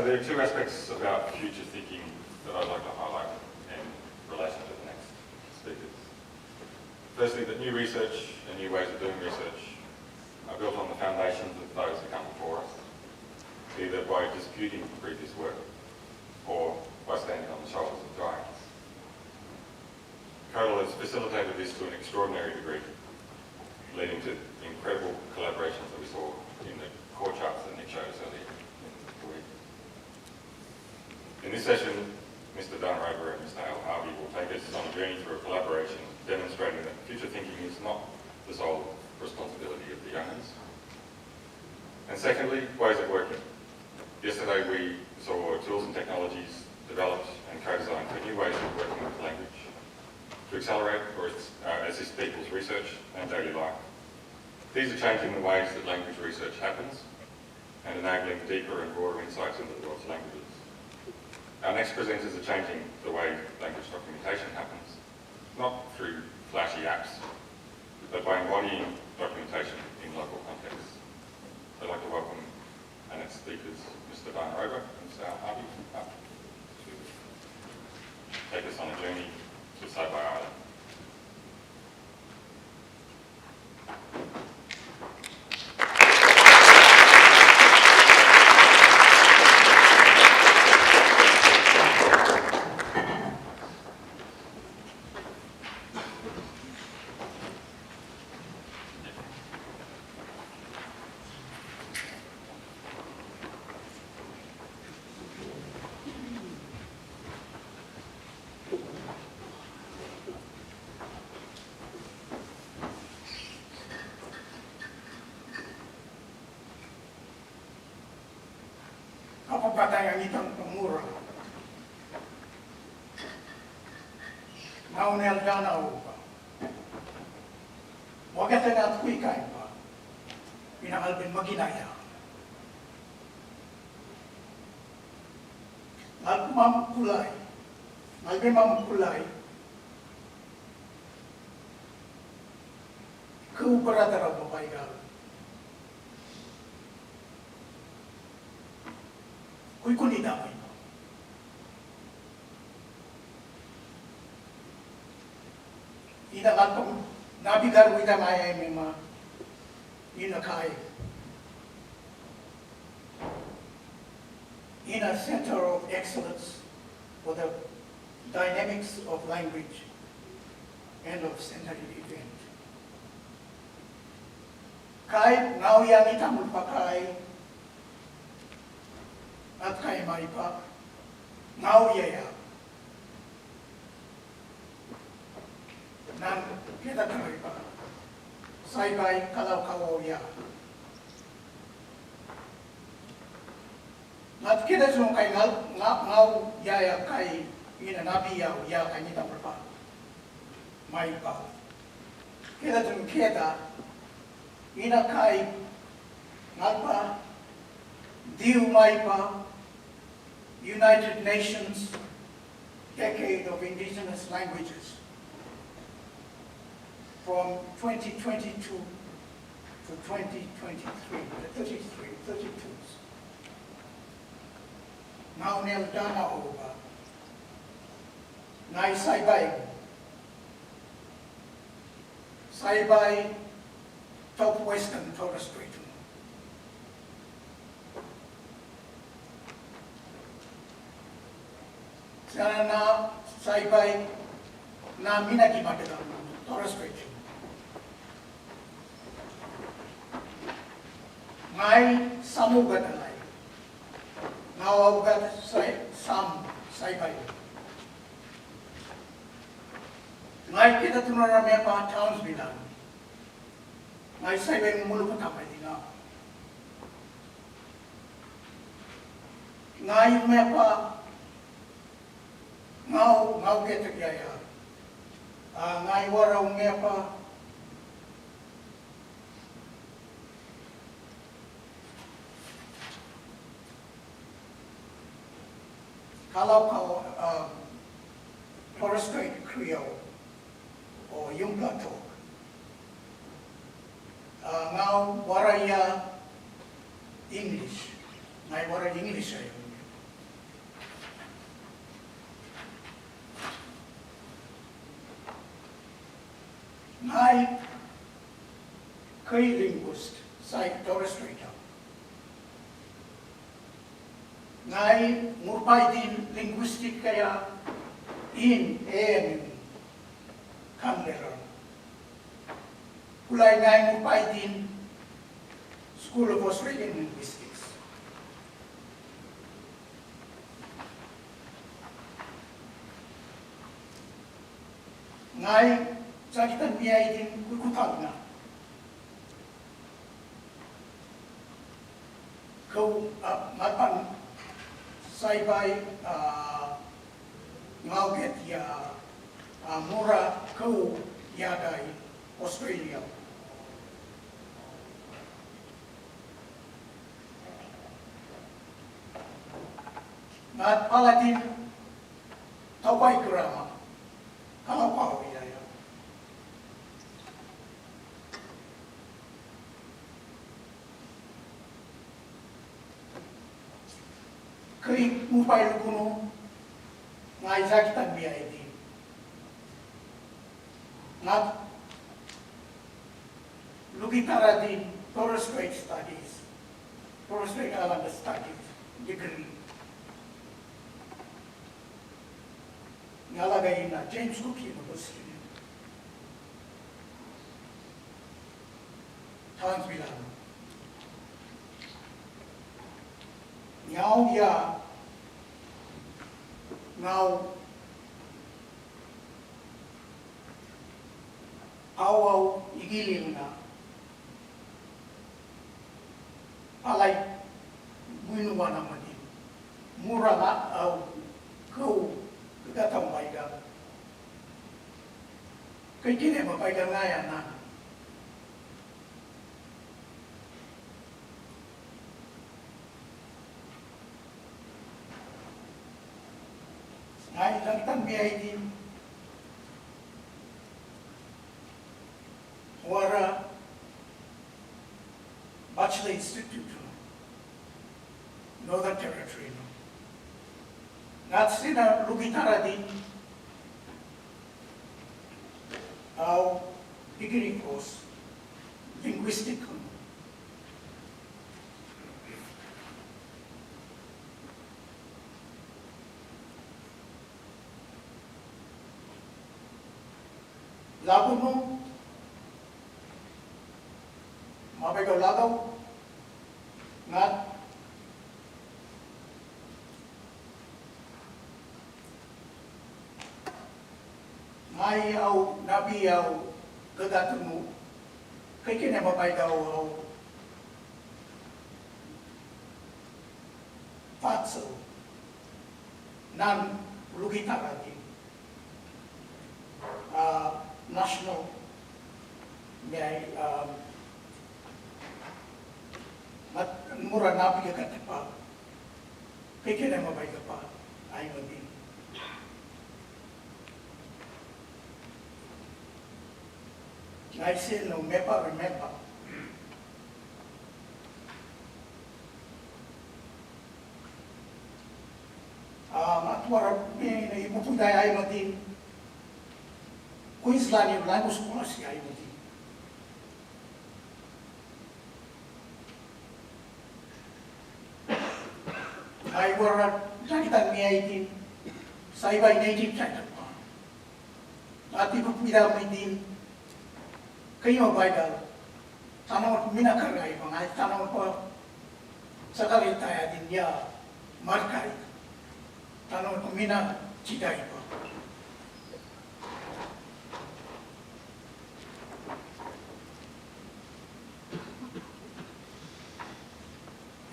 there are two aspects about future thinking that I'd like to highlight in relation to the next speakers. Firstly, that new research and new ways of doing research are built on the foundations of those who come before us, either by disputing previous work or by standing on the shoulders of giants. CoEDL has facilitated this to an extraordinary degree, leading to incredible collaborations that we saw in the core charts that Nick showed us earlier in the week. In this session, Mr. Ober and Mr. Harvey will take us on a journey through a collaboration demonstrating that future thinking is not the sole responsibility of the young uns. And secondly, ways of working. Yesterday we saw tools and technologies developed and co-designed for new ways of working with language to accelerate or assist people's research and daily life. These are changing the ways that language research happens and enabling deeper and broader insights into the world's languages. Our next presenters are changing the way language documentation happens, not through flashy apps, but by embodying documentation in local contexts. I'd like to welcome our next speakers, Mr. Ober and Mr. Harvey, to take us on a journey to Saibai Island. Patay ang itang pamura. Naunel danaw pa. Wagatan at kuikay pa. Pinakalbin maginaya. Nagmamkulay. Nagmamkulay. Kuuparatara Saibailgal. Kuy kunida ito. Inakatong nabigar ko ita maya may mga inakay. In a center of excellence for the dynamics of language and of centenary event. Kay ngau yang itamul pakai at kay maipa ngau yaya nan kita kamay pa Saibai kalau ya at kita sung kay ngau yaya kay ina nabi ya kanita pa maipa kita sung kita ina kay ngalpa diu maipa United Nations Decade of Indigenous Languages from 2022 to 2023, the 32s. Now nel dana Ober, nai Saibai, Saibai top Western Torres Strait. Sana na Saibai na minagimadagang Torres Strait. Ngay samugan alay. Nawawgat sam Saibai. Ngay kita tunarami pa towns bilang. Ngay Saibai mulu katamay din na. Ngay may pa ngau ketek yaya. Ngai warau ngepa. Kalau kau Torres Strait Creole o yung plato. Ngau waraya English. Ngai waraya English ay. ngai linguist sai illustrator. Ngai murpai din linguistic kaya in kanleron. Kulay ngai murpai din School of Australian Linguistics. Ngai sakitan biyay din kukutag na. Kau mapan Saibai ngauget ya mura kau yadai Australia. Ngat paladin tawai kerama kalau kau ya. Kering mupay kuno ngai sakitan biya ini. Ngat lugitara din Torres Strait Studies, Torres Strait Island Studies degree. Ngalagay na James Cook University. Tans bilang. Ngau ya, ngau awau Igililnga, alay buinuwa naman din. Mura na au kau gatang baiga. Kay kini mabaiga nga yan na. Ngai langitan biyay din wara Bachelor Institute Northern Territory. Ngat sina lugitara din au degree course linguistic. Lagu mo, mabagaw lagaw, ngat ngai au nabi au gagatun mo, kay kina mabagaw au patso nan lugitara din. National may mura nabi ka pa kay kina mabay ka pa ay din. I say no remember. At wara may ipupunday ay din. Queensland yung language policy ay hindi. Ay wala nakitan niya itin Saibai native China pa. At ipupida mo itin kayo Saibailgal. Tanong minakaragay mga tanong pa sa kalitaya din niya markay. Tanong mina chiday pa.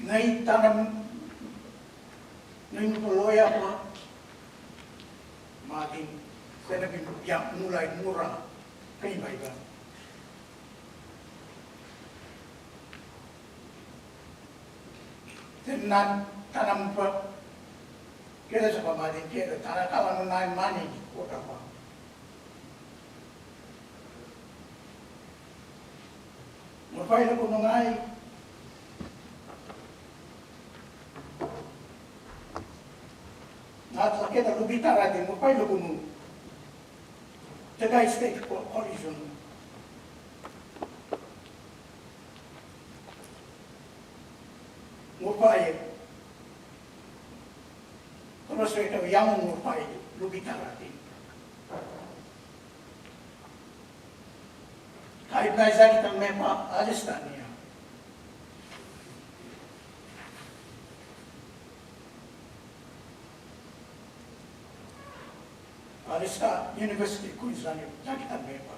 Ngay tanam ng puluya pa mating senabing yang mulai mura kay Saibailgal. Tenan tanam pa kaya sa pamating kaya tanakalan na mani ko pa. Mapay na ko nung ay at laki na lubitara din mo pa'y luguno. Tagay state collision ngurpai terus itu yang ngurpai lebih tarati kait naizaki tang mepa alistania alista University Queensland jaki tang mepa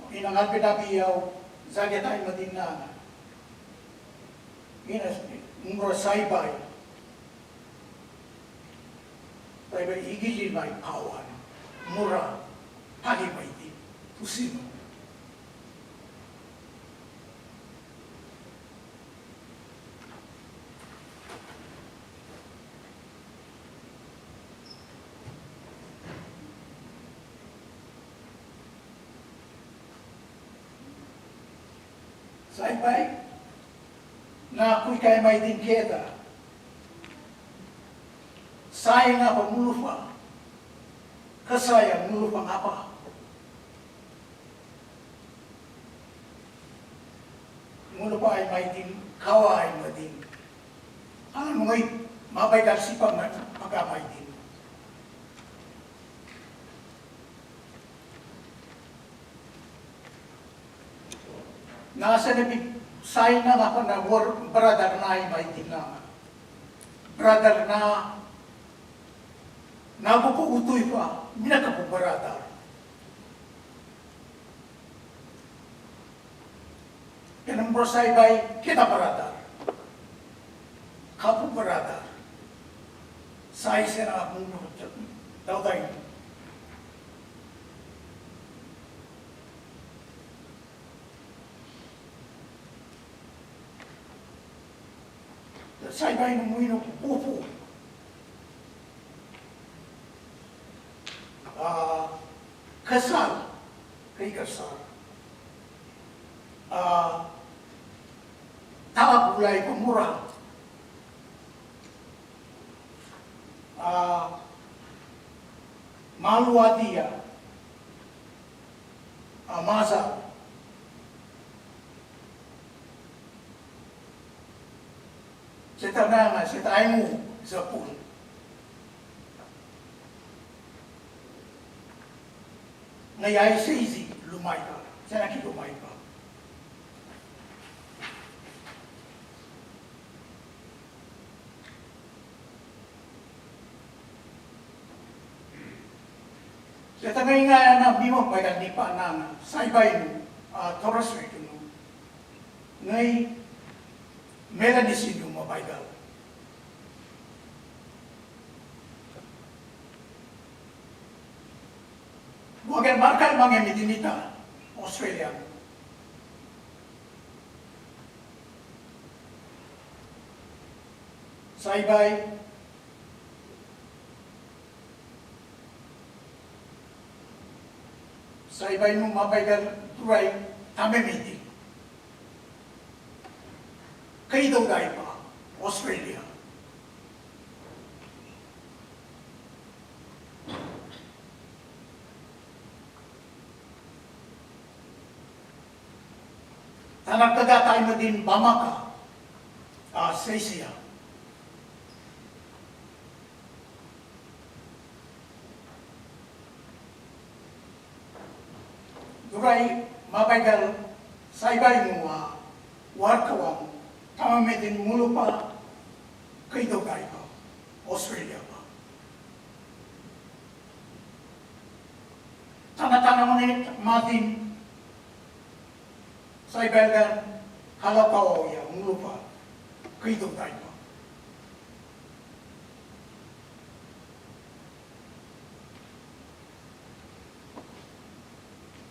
inangal pedabiyaw zagetay madinana inas ngro Saibai Saibai Igililnga kawan mura pagibay di pusino Saibai na kui kai mai din keda sai nga pa mulufa kasaya mulufa apa mulufa ay mai din kawai madin ang ngoy mabay kalsipang magamay din nasa nabi say na ako na brother na invited na brother na nabupuutoy pa minakapo brother kanang bro Saibai kita brother kapo brother say siya na akong daw tayo Saibai no muino pupu kasal kay kasal tapulay pemurah maluadia masa setananga setaimu sepul ngayay seizi lumay ka sanaki lumay ka setangay nga na bimo pagkat di pa nang Saibai mo toros ito no ngay Melanisin yung mabaigal. Bukan markal mga medinita, Australia. Saibai, Saibai nung mabaigal turay tamemiti. Kay daw dahil pa, Australia. Tanagtaga tayo din Bamaka, Asia. Duray, mabaigal, Saibai mo, warkawang, tamamedin mulu pa kay Dogay pa, Australia pa. Tana-tana mo na matin Saibailgal halakaw ya mulu pa kay Dogay pa.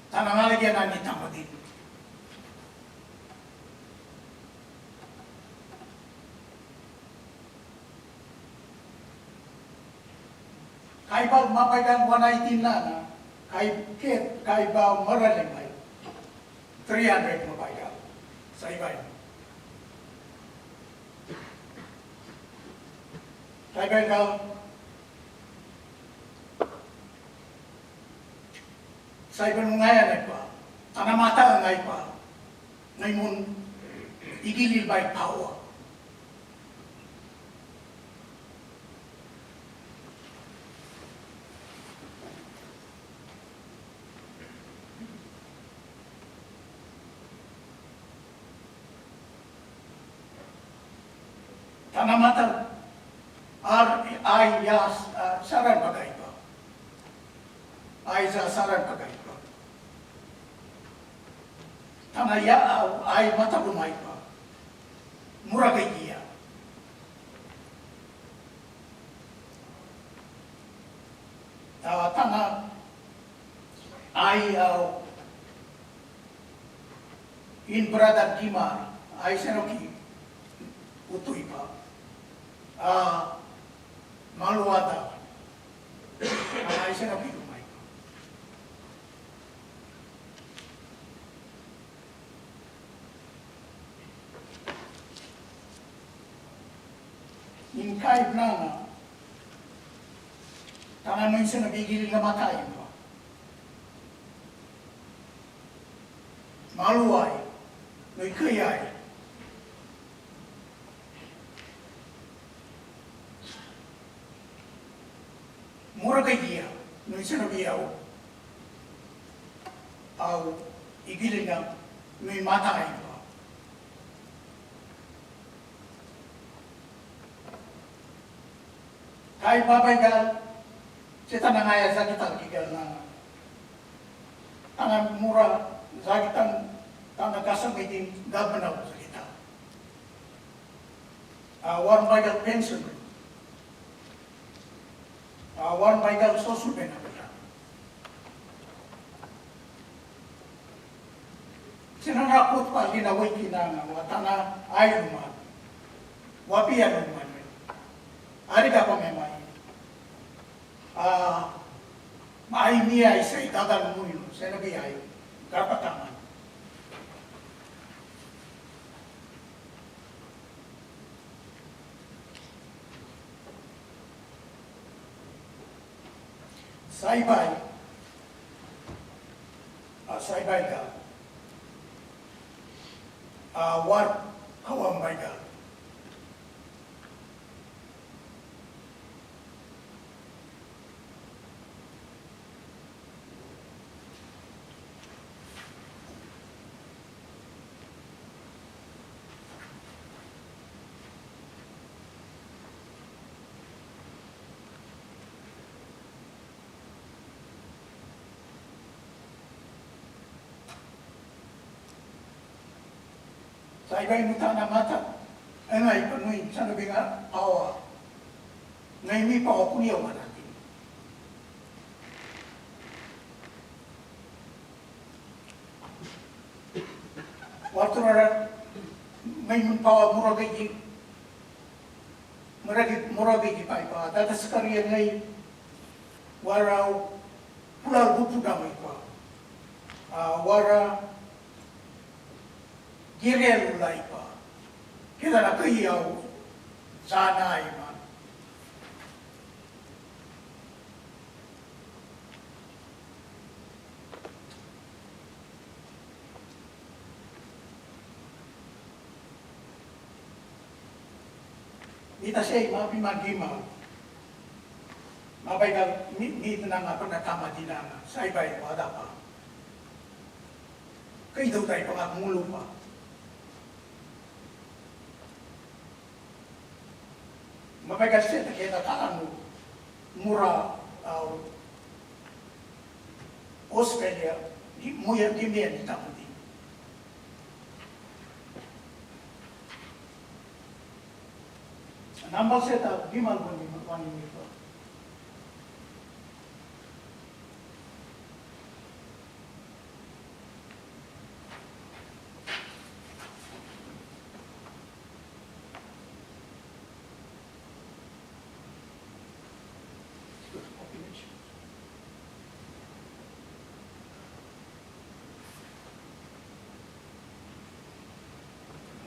Tanangalagyan na ni Tamadin. Kay ba mapaigan 119 na, kay ba maralimay, 300 mapaigan, Saibai. Saibailgaw, Saibailgaw ay pa, tanamata ay pa, ngayon igililbay pawa. Tanamata ay saran bagay pa. Ay sa saran bagay pa. Tanaya ay matabumay pa. Muragay dia. Tanga ay in brother Dimar ay senoki utoy pa. Maluwata ay senoki lumay pa. In kahit na tangan mo yung sinabigil na matayin pa. Maluway, may kayay. Mura kay dia, nung sinabiyaw, Igililnga, may matayin pa. Kahit Saibailgal, sa tanangaya sa kitang kigal na tangan mura sa kitang tanagasamay din gabanaw sa kita. Saibailgal pension, Saibailgal social benefit. Sinangakot pa linaway kinanga, watana ayaw man, wapiyan man. Ari ka pa memay. Maay niya isa itagal mo yun, sa nabiyay, kapatangan. Saibai, Saibailgal, war Saibailgal. Saibai muta na mata, ngay panuin sa nabi nga awa, ngay mi pa ako kuyaw natin. Waktu na may pawa muragay pa ipa, tatas kariya ngay waraw pular bupu damay pa, wara Girel ulay pa. Kita na kayaw sana ay man. Dita siya mapimagimaw. Saibailgal, dito na nga pagkatama din na Saibai, wala pa. Kayo daw tayo pangamulo pa. Mabagas siya kita kaano mura Australia muya dimian di tamu di. Nambal siya ta gimal pun di makwani nito.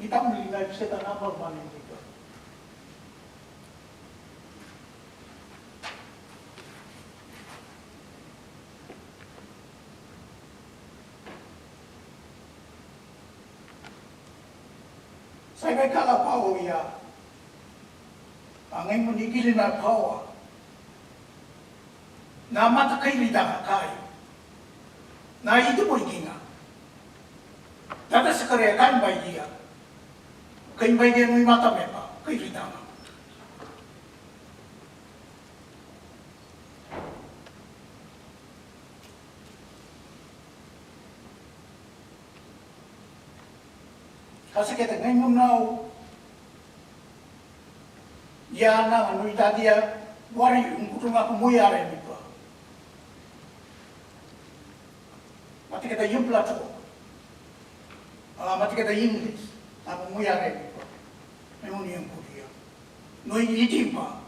Kita melihat setan apa paling juga. Saibailgaw pao ya. Ang ngayon Igililnga pao. Na matakay rida kayo. Na ito mo ikinga. Dada sa karya kain bay dia. Kain bay dia may mata mepa. Kay rida nga. Kasi kita ngayon na yan na ano itadi ya wari yung kutong ako muyari nito. Mati kita yung plato. Mati kita English. Ako muyari nito. May muna yung kudiya. No itim pa.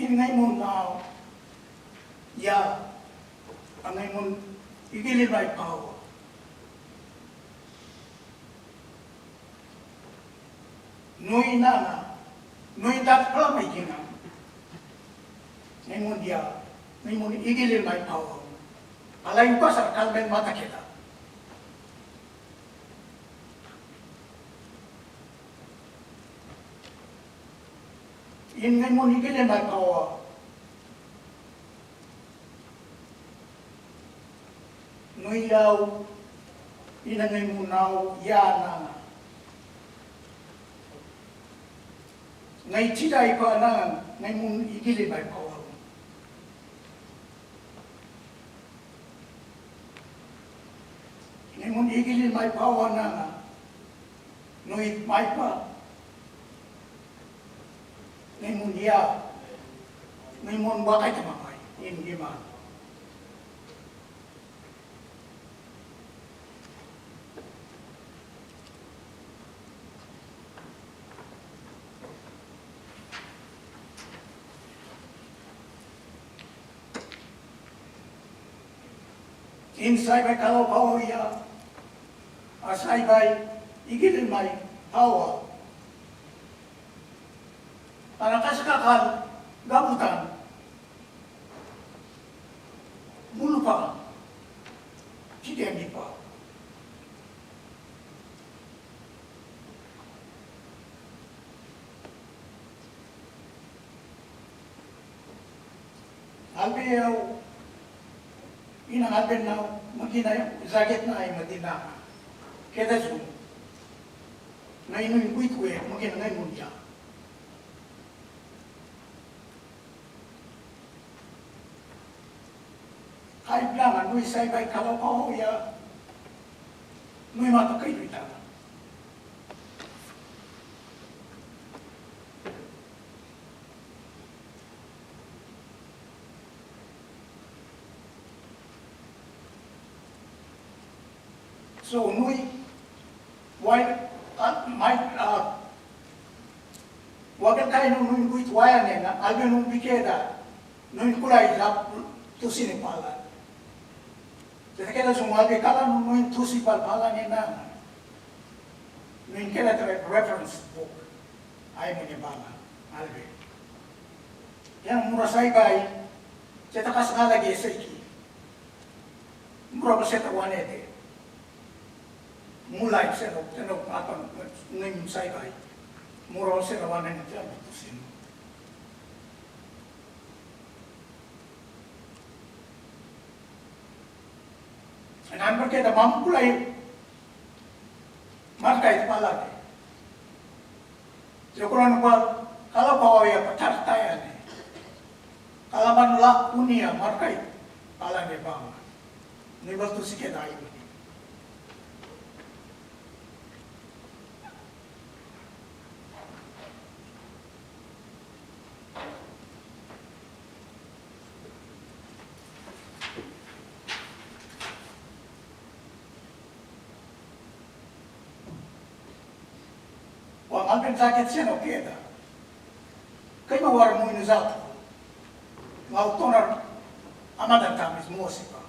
Ngayon mo na ya ang ngayon mo Igililnga pao. Nui na nui dat pala may kina. Ngayon mo dia ngayon mo Igililnga pao. Alayin pa sa kalben mata kita. In ngayon mo Igililnga pao. Nui daw inangay mo naw yana. Ngay chiday pa na ngayon mo Igililnga pao. Ngayon mo Igililnga pao na nui may pa. Ngayon mo dia ngayon mo wakay tamamay. Hindi man. In Saibailgaw pao ya, Saibai Igililnga pao. Para kasakakal gabutan, mulu pa, hindi pa. Albiyaw, inangalben na magina zaget na ay madina. Kaya so, na inuin kuit-kuit, magina ngayon mo niya. Kahit lang, nui Saibailgaw pao ya, nui matakay rita. So nui why wagal kayo nung kuit waya nena albe nung bikeda nung kulay lap tusin pala. Jadi kaya sumabi kala nung tusin pala nena nung kaya reference book ay mo niya bala albe. Yang mura Saibai kita kas ngalagi seki mura baseta wanete. Mulai senok apa neng Saibai, murau serawan yang tidak betusin. Anak mereka dah mampu lagi, marka itu malah. Jokoran buat kalau bawa ya pacar tayar ni, kalau manulak punya marka itu malah ni bawa, ni betul sikit air. Ang sakit siya no keda. Kay mawar mo inuzat. Mautonar amadan tamis mo sipa.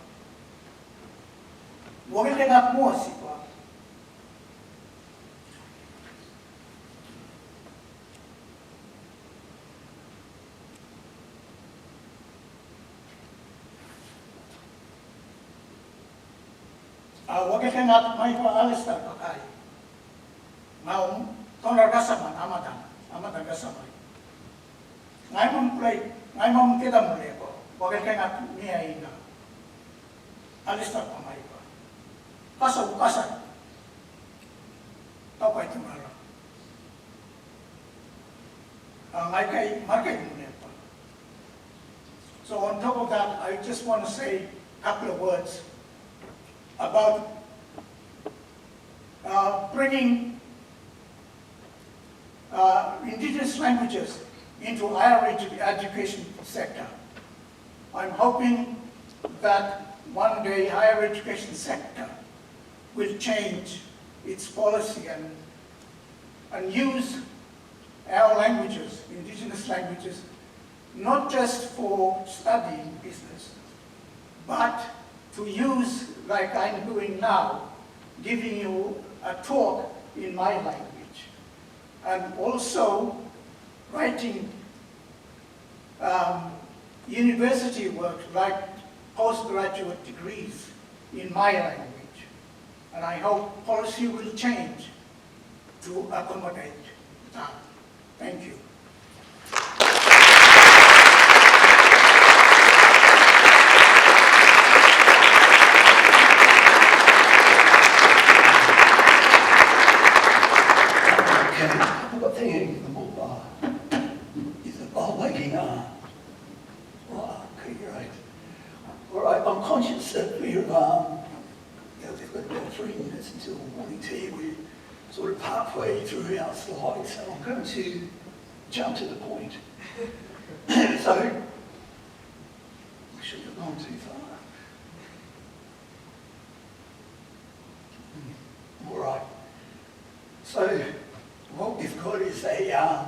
Wagil dengat mo sipa. Wagete ngat mai pa alistar pakai. Mau tonar gasaman amatan gasamai. Ngai mam kita mulai ko. Wagete ngat mia ina. Alistar pa mai pa. Kasar. Tau pai tumara. Ngai kai market mulai pa. So on top of that, I just want to say a couple of words about bringing indigenous languages into higher education sector. I'm hoping that one day higher education sector will change its policy and use our languages, indigenous languages, not just for studying business, but to use, like I'm doing now, giving you a talk in my language, and also writing university work, like postgraduate degrees in my language. And I hope policy will change to accommodate that. Thank you. I'm conscious that we're, they've got about 3 minutes until morning tea. We're sort of halfway through our slides, so I'm going to jump to the point. So, I shouldn't have gone too far. All right. So, what we've got is a,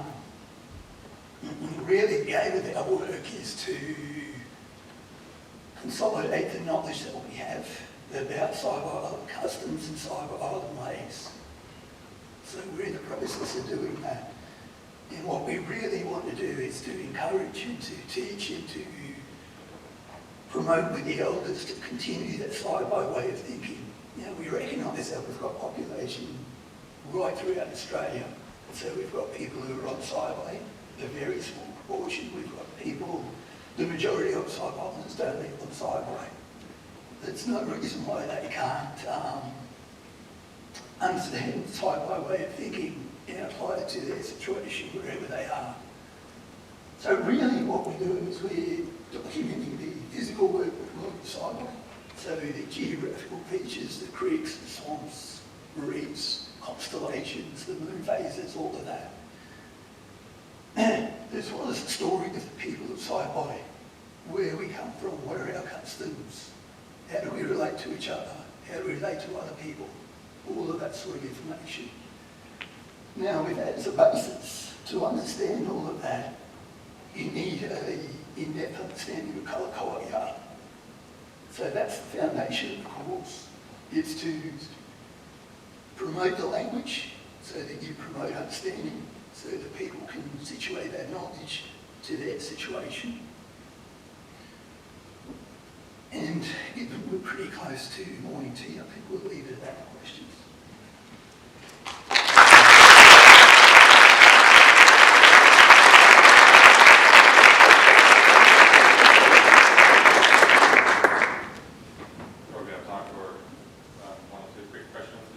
really the aim of our work is to consolidate the knowledge that we have about Saibai customs and Saibai ways. So we're in the process of doing that. And what we really want to do is to encourage and to teach and to promote with the elders to continue that Saibai way of thinking. You know, we recognise that we've got population right throughout Australia. So we've got people who are on Saibai, a very small proportion. We've got people, the majority of Saibaians don't live on Saibai. There's no reason why they can't understand the Saibai way of thinking and apply it to their situation wherever they are. So really what we're doing is we're documenting the physical work of Saibai. So the geographical features, the creeks, the swamps, reefs, constellations, the moon phases, all of that. As well as the story of the people of Saibai, where we come from, what are our customs, how do we relate to each other, how do we relate to other people, all of that sort of information. Now with that as a basis, to understand all of that, you need an in-depth understanding of Kalakaua. So that's the foundation of the course. It's to promote the language so that you promote understanding, so that people can situate that knowledge to their situation. And given we're pretty close to morning tea, I think we'll leave it at that for questions. Probably have time for 1 or 2 quick questions.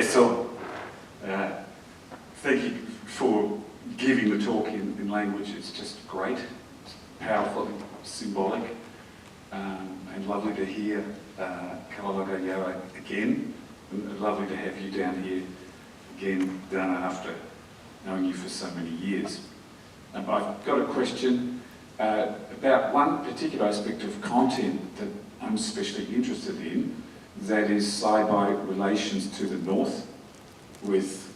So, thank you for giving the talk in language. It's just great, it's powerful, symbolic, and lovely to hear Saibailgaw again, and lovely to have you down here again, Dana, after knowing you for so many years. I've got a question about one particular aspect of content that I'm especially interested in, that is Saibai relations to the north with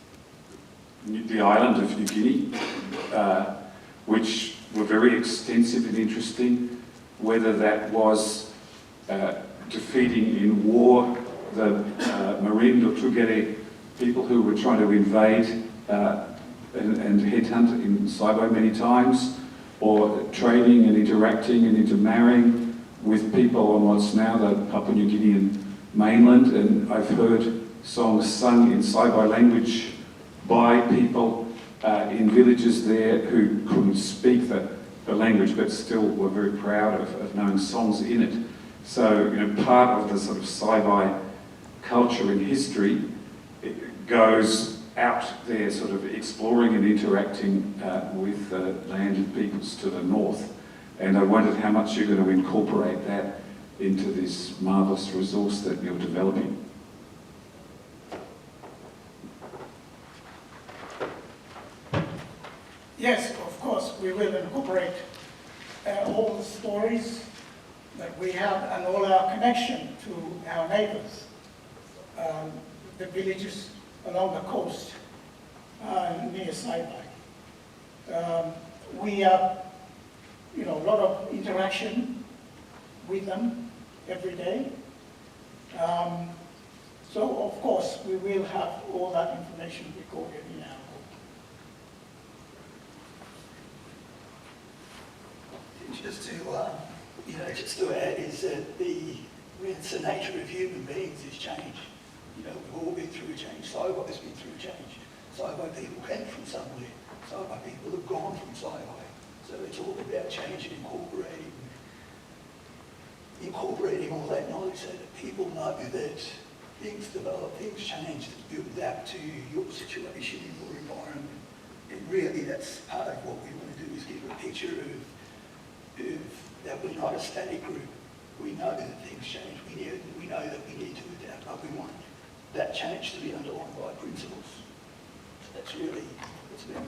the island of New Guinea, which were very extensive and interesting, whether that was defeating in war the Marin or Tugere people who were trying to invade and headhunt in Saibai many times, or trading and interacting and intermarrying with people on what's now the Papua New Guinean mainland. And I've heard songs sung in Saibai language by people in villages there who couldn't speak the language but still were very proud of knowing songs in it. So, part of the sort of Saibai culture and history, it goes out there sort of exploring and interacting with land and peoples to the north. And I wondered how much you're going to incorporate that into this marvellous resource that you're developing. Yes, of course, we will incorporate all the stories that we have and all our connection to our neighbors, the villages along the coast near Saibai. We have, a lot of interaction with them every day. So, of course, we will have all that information recorded in our book. Just to add is that the nature of human beings is change. We've all been through a change. Saibai's been through a change. Saibai people came from somewhere. Saibai people have gone from Saibai. So it's all about change and incorporating all that knowledge so that people know that things develop, things change, that you adapt to your situation, your environment. And really that's part of what we want to do, is give a picture of that we're not a static group. We know that things change. We know that we need to adapt, but we want that change to be underlined by principles. So that's really what's about.